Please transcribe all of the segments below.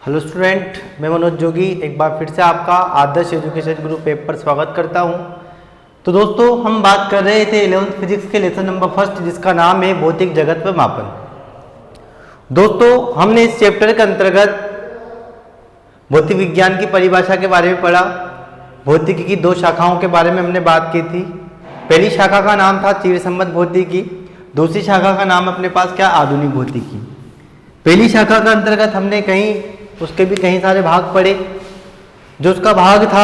Hello student, मैं मनोज जोगी एक बार फिर से आपका आदर्श एजुकेशन ग्रुप ऐप पर स्वागत करता हूं। तो दोस्तों, हम बात कर रहे थे 11th फिजिक्स के लेसन नंबर फर्स्ट, जिसका नाम है भौतिक जगत व मापन। दोस्तों, हमने इस चैप्टर के अंतर्गत भौतिक विज्ञान की परिभाषा के बारे में पढ़ा। भौतिकी की दो शाखाओं के बारे में हमने बात की थी। पहली शाखा का नाम था चिरसम्मत भौतिकी, दूसरी शाखा का नाम अपने पास क्या, आधुनिक भौतिकी। पहली शाखा के अंतर्गत हमने उसके भी कई सारे भाग पढ़े। जो उसका भाग था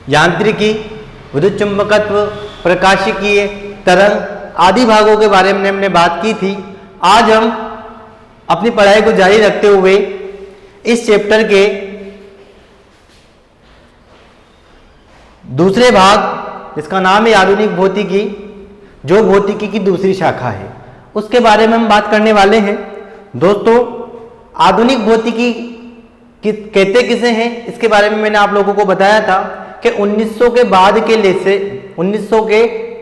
यांत्रिकी, विद्युत चुंबकत्व, प्रकाशिकीय, तरंग आदि भागों के बारे में हमने बात की थी। आज हम अपनी पढ़ाई को जारी रखते हुए इस चैप्टर के दूसरे भाग, जिसका नाम है आधुनिक भौतिकी, जो भौतिकी की दूसरी शाखा है, उसके बारे में हम बात करने वाले हैं। दोस्तों, आधुनिक भौतिकी कहते किसे हैं, इसके बारे में मैंने आप लोगों को बताया था कि 1900 के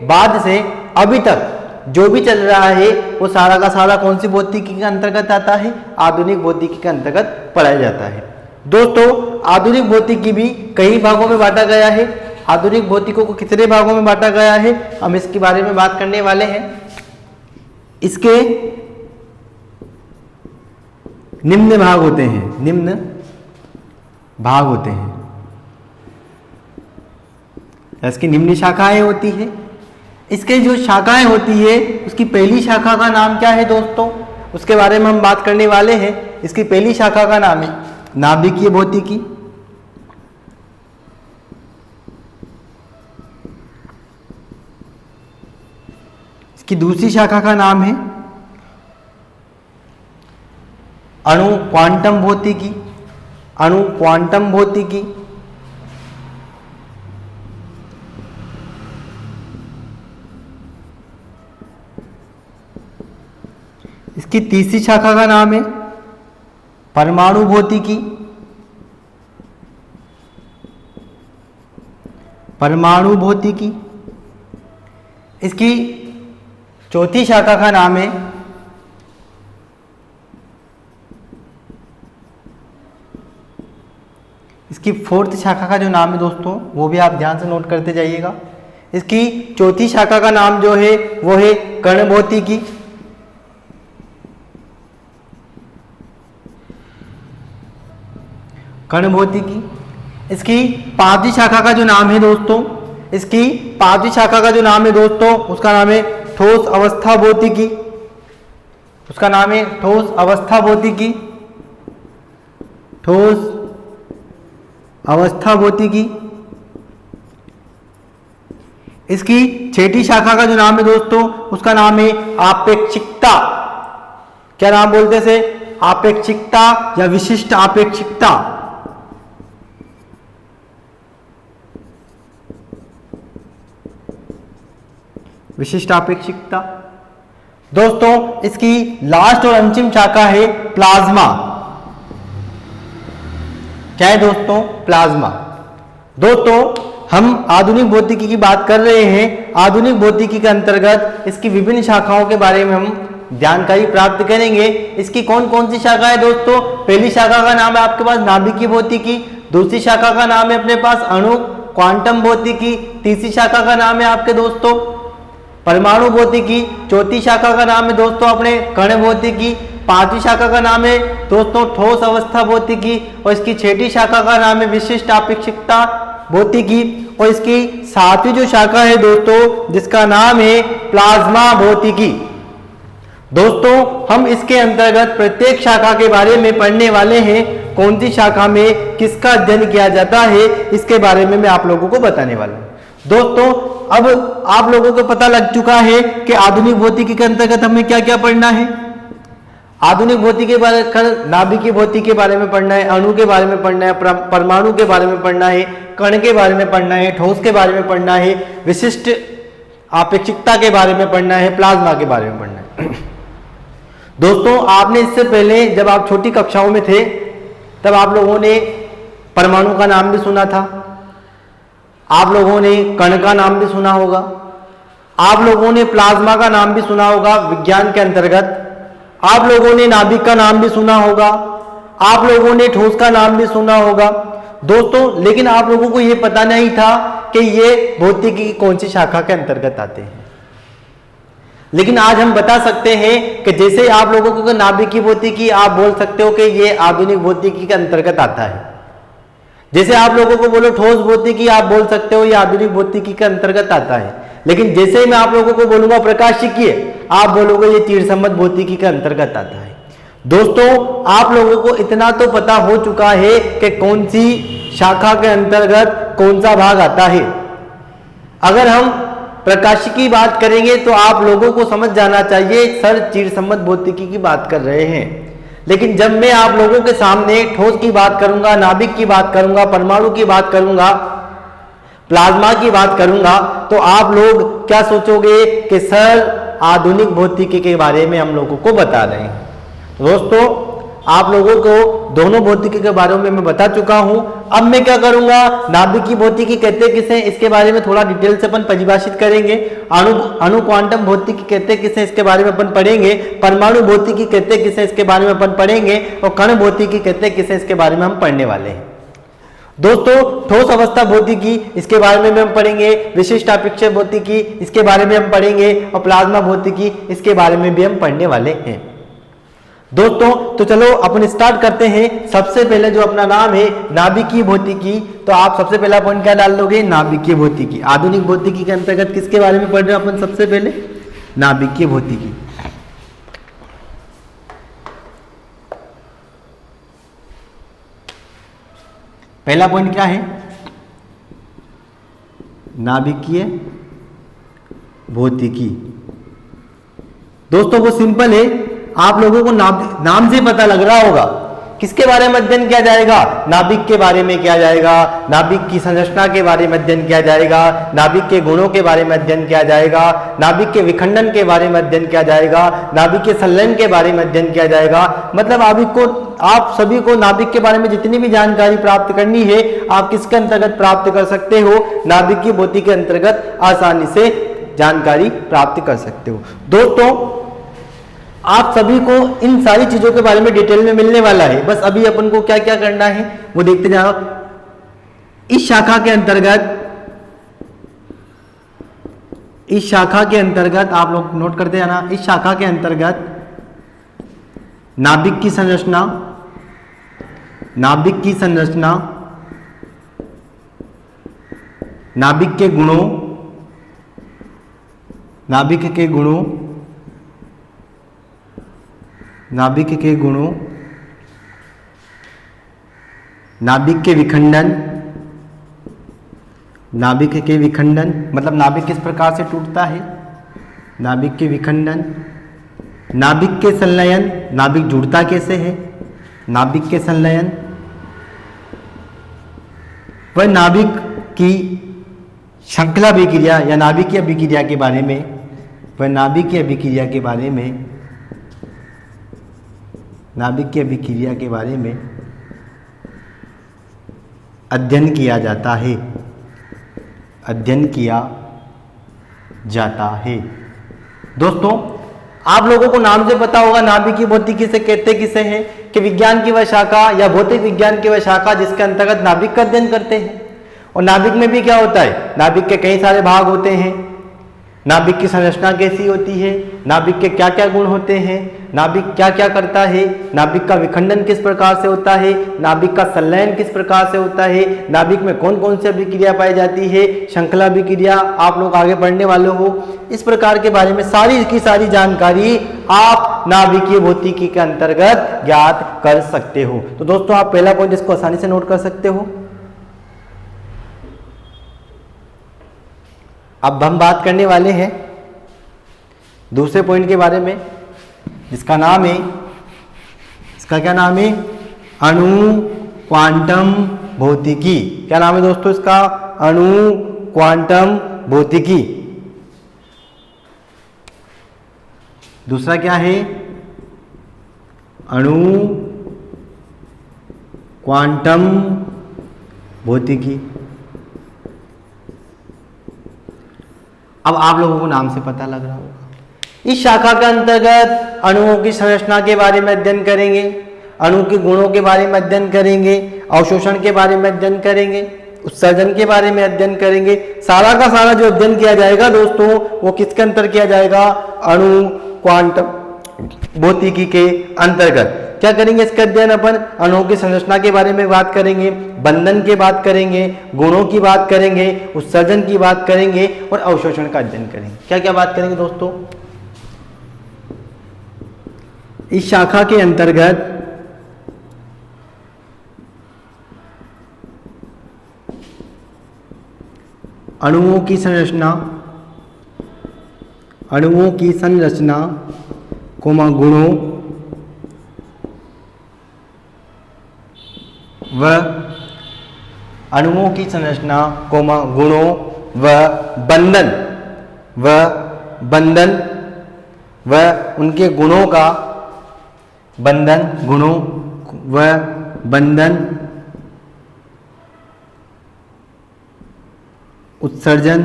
बाद से अभी तक जो भी चल रहा है वो सारा का सारा कौन सी भौतिकी के अंतर्गत आता है, आधुनिक भौतिकी के अंतर्गत पढ़ाया जाता है। दोस्तों, आधुनिक भौतिकी भी कई भागों में बांटा गया है। आधुनिक भौतिकों को कितने भागों में बांटा गया है, हम इसके बारे में बात करने वाले हैं। इसके निम्न भाग होते हैं, निम्न भाग होते हैं, इसकी निम्न शाखाएं होती है। इसके जो शाखाएं होती है, उसकी पहली शाखा का नाम क्या है दोस्तों, उसके बारे में हम बात करने वाले हैं। इसकी पहली शाखा का नाम है नाभिकीय भौतिकी। इसकी दूसरी शाखा का नाम है अणु क्वांटम भौतिकी, अणु क्वांटम भौतिकी। इसकी तीसरी शाखा का नाम है परमाणु भौतिकी, परमाणु भौतिकी। इसकी चौथी शाखा का नाम है इसकी फोर्थ शाखा का जो नाम है दोस्तों, वो भी आप ध्यान से नोट करते जाइएगा। इसकी चौथी शाखा का नाम जो है वो है कण भौतिकी। कण भौतिकी। इसकी पांचवी शाखा का जो नाम है दोस्तों, इसकी पांचवी शाखा का जो नाम है दोस्तों, उसका नाम है ठोस अवस्था भौतिकी। उसका नाम है ठोस अवस्था भौतिकी, ठोस अवस्था भौतिकी। इसकी छठी शाखा का जो नाम है दोस्तों, उसका नाम है आपेक्षिकता। क्या नाम बोलते से, आपेक्षिकता या विशिष्ट आपेक्षिकता। विशिष्ट आपेक्षिकता। दोस्तों, इसकी लास्ट और अंतिम शाखा है प्लाज्मा। क्या है दोस्तों, प्लाज्मा। दोस्तों, हम आधुनिक भौतिकी की बात कर रहे हैं। आधुनिक भौतिकी के अंतर्गत इसकी विभिन्न शाखाओं के बारे में हम जानकारी प्राप्त करेंगे। इसकी कौन कौन सी शाखा है दोस्तों, पहली शाखा का नाम है आपके पास नाभिकीय भौतिकी, दूसरी शाखा का नाम है अपने पास अणु क्वांटम भौतिकी, तीसरी शाखा का नाम है आपके दोस्तों परमाणु भौतिकी, चौथी शाखा का नाम है दोस्तों अपने कण भौतिकी, पांचवी शाखा का नाम है दोस्तों ठोस अवस्था भौतिकी, और इसकी छठी शाखा का नाम है विशिष्ट आपेक्षिकता भौतिकी, और इसकी सातवीं जो शाखा है दोस्तों, जिसका नाम है प्लाज्मा भौतिकी। दोस्तों, हम इसके अंतर्गत प्रत्येक शाखा के बारे में पढ़ने वाले हैं। कौन सी शाखा में किसका अध्ययन किया जाता है, इसके बारे में मैं आप लोगों को बताने वाला हूं। दोस्तों, अब आप लोगों को पता लग चुका है कि आधुनिक भौतिकी के अंतर्गत हमें क्या क्या पढ़ना है। आधुनिक भौतिकी के बारे में नाभिकीय भौतिकी के बारे में पढ़ना है, अणु के बारे में पढ़ना है, परमाणु के बारे में पढ़ना है, कण के बारे में पढ़ना है, ठोस के बारे में पढ़ना है, विशिष्ट आपेक्षिकता के बारे में पढ़ना है, प्लाज्मा के बारे में पढ़ना है। दोस्तों, आपने इससे पहले जब आप छोटी कक्षाओं में थे तब आप लोगों ने परमाणु का नाम भी सुना था, आप लोगों ने कण का नाम भी सुना होगा, आप लोगों ने प्लाज्मा का नाम भी सुना होगा विज्ञान के अंतर्गत, आप लोगों ने नाभिक का नाम भी सुना होगा, आप लोगों ने ठोस का नाम भी सुना होगा दोस्तों, लेकिन आप लोगों को यह पता नहीं था कि ये भौतिकी की कौन सी शाखा के अंतर्गत आते हैं। लेकिन आज हम बता सकते हैं कि जैसे आप लोगों को नाभिकीय भौतिकी आप बोल सकते हो कि ये आधुनिक भौतिकी के अंतर्गत आता है, जैसे आप लोगों को बोलो ठोस भौतिकी आप बोल सकते हो ये आधुनिक भौतिकी के अंतर्गत आता है। लेकिन जैसे ही मैं आप लोगों को बोलूंगा प्रकाशिकीय, आप बोलोगे ये चिरसम्मत भौतिकी के अंतर्गत आता है। दोस्तों आप लोगों को इतना तो पता हो चुका है कि कौन सी शाखा के अंतर्गत कौन सा भाग आता है। अगर हम प्रकाशिकी की बात करेंगे तो आप लोगों को समझ जाना चाहिए सर चिरसम्मत भौतिकी की बात कर रहे हैं। लेकिन जब मैं आप लोगों के सामने ठोस की बात करूंगा, नाभिक की बात करूंगा, परमाणु की बात करूंगा, प्लाज्मा की बात करूंगा, तो आप लोग क्या सोचोगे कि सर आधुनिक भौतिकी के बारे में हम लोगों को बता रहे हैं। दोस्तों आप लोगों को दोनों भौतिकी के बारे में मैं बता चुका हूं। अब मैं क्या करूंगा, नाभिकीय भौतिकी कहते किसे इसके बारे में थोड़ा डिटेल से अपन परिभाषित करेंगे। अणु क्वांटम भौतिकी कहते किसे इसके बारे में अपन पढ़ेंगे। परमाणु भौतिकी कहते किसे इसके बारे में अपन पढ़ेंगे। और कण भौतिकी कहते किसे इसके बारे में हम पढ़ने वाले हैं। दोस्तों ठोस अवस्था भौतिकी इसके बारे में हम पढ़ेंगे, विशिष्ट अपेक्षय भौतिकी इसके बारे में हम पढ़ेंगे, और प्लाज्मा भौतिकी इसके बारे में भी हम पढ़ने वाले हैं। दोस्तों तो चलो अपन स्टार्ट करते हैं। सबसे पहले जो अपना नाम है नाभिकीय भौतिकी, तो आप सबसे पहला पॉइंट क्या डाल लोगे, नाभिकीय भौतिकी। आधुनिक भौतिकी के अंतर्गत किसके बारे में पढ़ रहे हैं अपन, सबसे पहले नाभिकीय भौतिकी। पहला पॉइंट क्या है, नाभिकीय भौतिकी। दोस्तों वो सिंपल है, आप लोगों को नाम से पता लग रहा होगा किसके बारे में अध्ययन किया जाएगा, नाभिक के बारे में किया जाएगा, नाभिक की संरचना के बारे में अध्ययन किया जाएगा, नाभिक के गुणों के बारे में अध्ययन किया जाएगा, नाभिक के विखंडन के बारे में अध्ययन किया जाएगा, नाभिक के संलयन के बारे में अध्ययन किया जाएगा। मतलब आप सभी को नाभिक के बारे में जितनी भी जानकारी प्राप्त करनी है आप किसके अंतर्गत प्राप्त कर सकते हो, नाभिकीय भौतिकी के अंतर्गत आसानी से जानकारी प्राप्त कर सकते हो। दोस्तों आप सभी को इन सारी चीजों के बारे में डिटेल में मिलने वाला है, बस अभी अपन को क्या क्या करना है वो देखते जाओ। इस शाखा के अंतर्गत आप लोग नोट करते जाना, इस शाखा के अंतर्गत नाभिक की संरचना, नाभिक के गुणों, नाभिक के विखंडन, मतलब नाभिक किस प्रकार से टूटता है, नाभिक के विखंडन, नाभिक के संलयन, नाभिक जुड़ता कैसे है, नाभिक के संलयन, वह नाभिक की श्रृंखला अभिक्रिया या नाभिकीय अभिक्रिया के बारे में, नाभिकीय अभिक्रिया के बारे में अध्ययन किया जाता है। दोस्तों आप लोगों को नाम से पता होगा नाभिकीय भौतिकी से कहते किसे हैं कि विज्ञान की वह शाखा या भौतिक विज्ञान की वह शाखा जिसके अंतर्गत नाभिक का अध्ययन करते हैं। और नाभिक में भी क्या होता है, नाभिक के कई सारे भाग होते हैं, नाभिक की संरचना कैसी होती है, नाभिक के क्या क्या गुण होते हैं, नाभिक क्या क्या करता है, नाभिक का विखंडन किस प्रकार से होता है, नाभिक का संलयन किस प्रकार से होता है, नाभिक में कौन कौन सी अभिक्रिया पाई जाती है, श्रृंखला अभिक्रिया आप लोग आगे पढ़ने वाले हो। इस प्रकार के बारे में सारी की सारी जानकारी आप नाभिकीय भौतिकी के अंतर्गत ज्ञात कर सकते हो। तो दोस्तों आप पहला पॉइंट इसको आसानी से नोट कर सकते हो। अब हम बात करने वाले हैं दूसरे पॉइंट के बारे में, जिसका नाम है, इसका क्या नाम है, अणु क्वांटम भौतिकी। क्या नाम है दोस्तों इसका, अणु क्वांटम भौतिकी। दूसरा क्या है, अणु क्वांटम भौतिकी। अब आप लोगों को नाम से पता लग रहा होगा, इस शाखा के अंतर्गत अणुओं की संरचना के बारे में अध्ययन करेंगे, अणु के गुणों के बारे में अध्ययन करेंगे, अवशोषण के बारे में अध्ययन करेंगे, उत्सर्जन के बारे में अध्ययन करेंगे। सारा का सारा जो अध्ययन किया जाएगा दोस्तों वो किसके अंतर किया जाएगा? अणु क्वांटम भौतिकी के अंतर्गत। क्या करेंगे इसका अध्ययन अपन? अणुओं की संरचना के बारे में बात करेंगे, बंधन की बात करेंगे, गुणों की बात करेंगे, उत्सर्जन की बात करेंगे और अवशोषण का अध्ययन करेंगे। क्या क्या बात करेंगे दोस्तों? इस शाखा के अंतर्गत अणुओं की संरचना, अणुओं की संरचना कोमा गुणों व अणुओं की संरचना कोमा गुणों व बंधन व उनके गुणों का बंधन, गुणों व बंधन, उत्सर्जन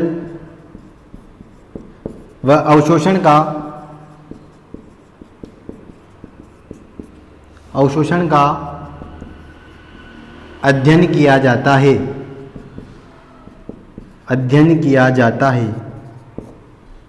व अवशोषण का अध्ययन किया जाता है, अध्ययन किया जाता है।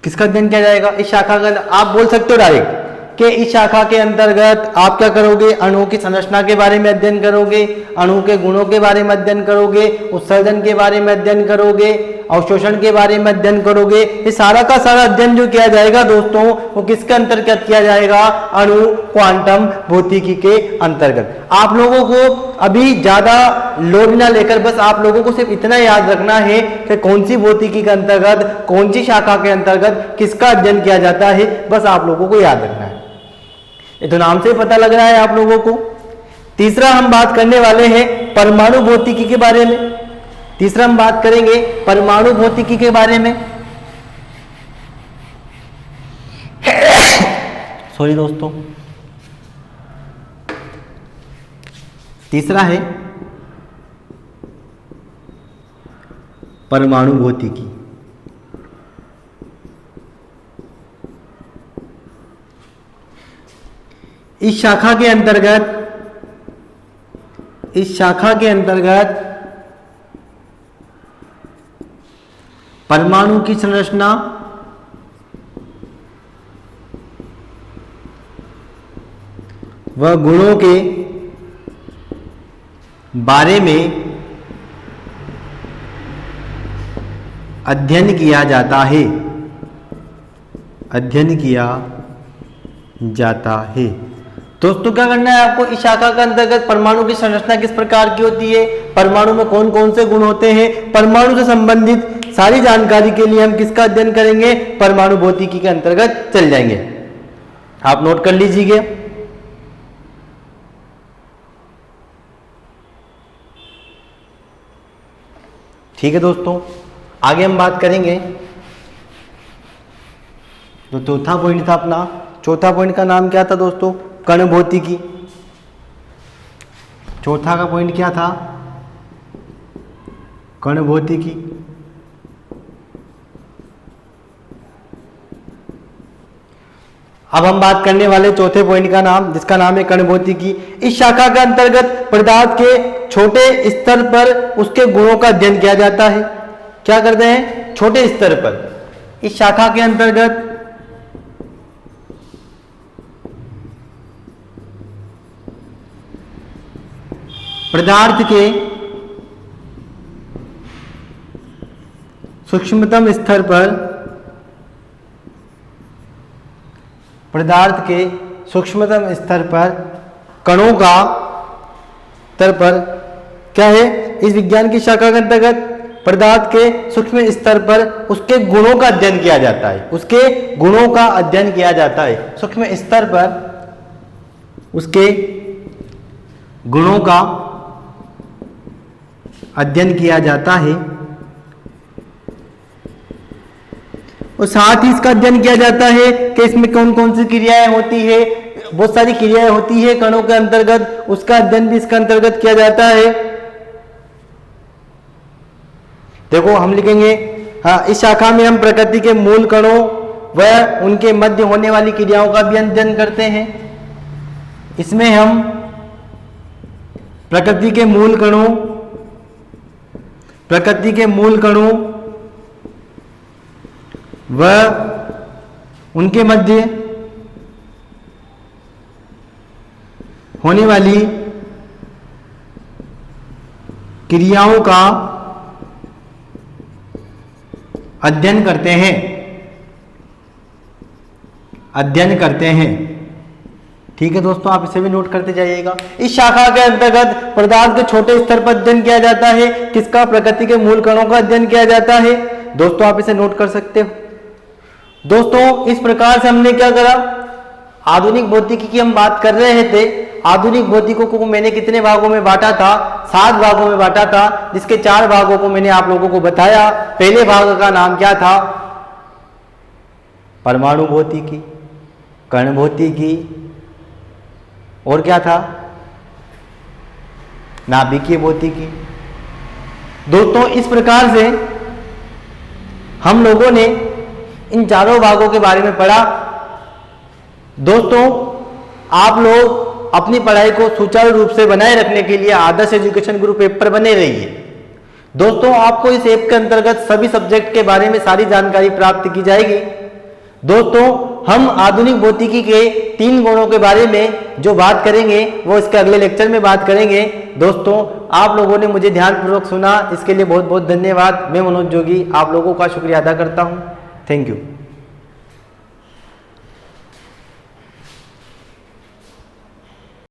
किसका अध्ययन किया जाएगा? इस शाखा का। आप बोल सकते हो डायरेक्ट कि इस शाखा के अंतर्गत आप क्या करोगे? अणुओं की संरचना के बारे में अध्ययन करोगे, अणु के गुणों के बारे में अध्ययन करोगे, उत्सर्जन के बारे में अध्ययन करोगे, अवशोषण के बारे में अध्ययन करोगे। ये सारा का सारा अध्ययन जो किया जाएगा दोस्तों वो किसके अंतर्गत किया जाएगा? अणु क्वांटम भौतिकी के अंतर्गत। आप लोगों को अभी ज्यादा लोड ना लेकर बस आप लोगों को सिर्फ इतना याद रखना है कि कौन सी भौतिकी के अंतर्गत, कौन सी शाखा के अंतर्गत किसका अध्ययन किया जाता है, बस आप लोगों को याद रखना है। ये तो नाम से ही पता लग रहा है आप लोगों को। तीसरा हम बात करने वाले हैं परमाणु भौतिकी के बारे में। तीसरा हम बात करेंगे परमाणु भौतिकी के बारे में। सॉरी दोस्तों, तीसरा है परमाणु भौतिकी। इस शाखा के अंतर्गत परमाणु की संरचना व गुणों के बारे में अध्ययन किया जाता है, अध्ययन किया जाता है। दोस्तों क्या करना है आपको? इस शाखा के अंतर्गत परमाणु की संरचना किस प्रकार की होती है, परमाणु में कौन कौन से गुण होते हैं, परमाणु से संबंधित सारी जानकारी के लिए हम किसका अध्ययन करेंगे? परमाणु भौतिकी के अंतर्गत चल जाएंगे। आप नोट कर लीजिए। ठीक है दोस्तों, आगे हम बात करेंगे जो चौथा पॉइंट था अपना। चौथा पॉइंट का नाम क्या था दोस्तों? कण भौतिकी। चौथा का पॉइंट क्या था? कण भौतिकी। अब हम बात करने वाले चौथे पॉइंट का नाम, जिसका नाम है कण भौतिकी। इस शाखा के अंतर्गत पदार्थ के छोटे स्तर पर उसके गुणों का अध्ययन किया जाता है। क्या करते हैं? छोटे स्तर पर। इस शाखा के अंतर्गत पदार्थ के सूक्ष्मतम स्तर पर, पदार्थ के सूक्ष्मतम स्तर पर कणों का स्तर पर क्या है? इस विज्ञान की शाखा के अंतर्गत पदार्थ के सूक्ष्म स्तर पर उसके गुणों का अध्ययन किया जाता है, उसके गुणों का अध्ययन किया जाता है। सूक्ष्म स्तर पर उसके गुणों का अध्ययन किया जाता है और साथ ही इसका अध्ययन किया जाता है कि इसमें कौन कौन सी क्रियाएं होती है। बहुत सारी क्रियाएं होती है कणों के अंतर्गत, उसका अध्ययन भी इसके अंतर्गत किया जाता है। देखो हम लिखेंगे, हाँ, इस शाखा में हम प्रकृति के मूल कणों व उनके मध्य होने वाली क्रियाओं का भी अध्ययन करते हैं। इसमें हम प्रकृति के मूल कणों, प्रकृति के मूल कणों व उनके मध्य होने वाली क्रियाओं का अध्ययन करते हैं, अध्ययन करते हैं। ठीक है दोस्तों, आप इसे भी नोट करते जाइएगा। इस शाखा के अंतर्गत पदार्थ के छोटे स्तर पर अध्ययन किया जाता है। किसका? प्रकृति के मूल कणों का अध्ययन किया जाता है। दोस्तों आप इसे नोट कर सकते हो। दोस्तों इस प्रकार से हमने क्या करा, आधुनिक भौतिकी की हम बात कर रहे थे। आधुनिक भौतिकों को मैंने कितने भागों में बांटा था? 7 भागों में बांटा था, जिसके 4 भागों को मैंने आप लोगों को बताया। पहले भाग का नाम क्या था? परमाणु भौतिकी, कण भौतिकी, और क्या था? नाभिकीय भौतिकी। दोस्तों इस प्रकार से हम लोगों ने इन चारों भागों के बारे में पढ़ा। दोस्तों आप लोग अपनी पढ़ाई को सुचारू रूप से बनाए रखने के लिए आदर्श एजुकेशन ग्रुप ऐप पर बने रहिए। दोस्तों आपको इस ऐप के अंतर्गत सभी सब्जेक्ट के बारे में सारी जानकारी प्राप्त की जाएगी। दोस्तों हम आधुनिक भौतिकी के 3 गुणों के बारे में जो बात करेंगे वो इसके अगले लेक्चर में बात करेंगे। दोस्तों आप लोगों ने मुझे ध्यानपूर्वक सुना, इसके लिए बहुत बहुत धन्यवाद। मैं मनोज जोगी आप लोगों का शुक्रिया अदा करता हूँ। Thank you.